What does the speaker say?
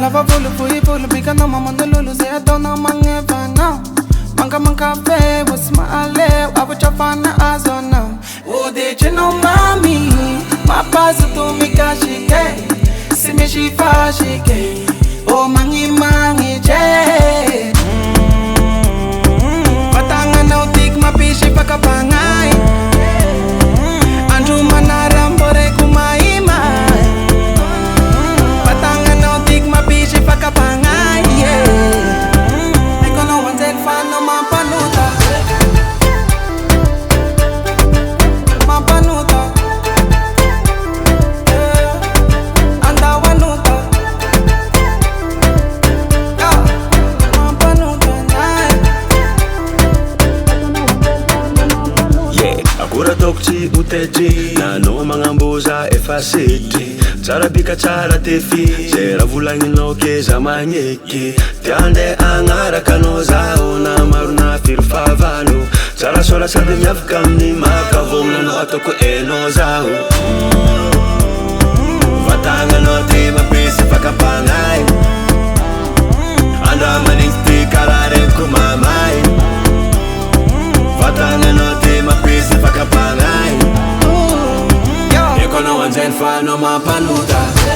lava volo fui volo bika no mamando lulu se adona mangeva now. Manka fe was male abo chafana azona. Oh de chino mami mapazo to mikashike simishi fashike. Oh mangi je patanga na utik mapishi pakapangay andu manarambore kumaima patanga na utik mapishi pakapangay eko no one take fan no Mampanota Mampanota Tokchi uteji na no mangamboza efasiti tsara bika tsara tefi zera vulangino ke zamanyeki tiande angara kanoza na maruna firfavalo tsara sola sade miavkamni makavona no atoko enozao vatanga no te mapesi pakapangay anda maningsti kalare kumamay vatanga no te mapesi pakapangay eko no one zen fa no Mampanota.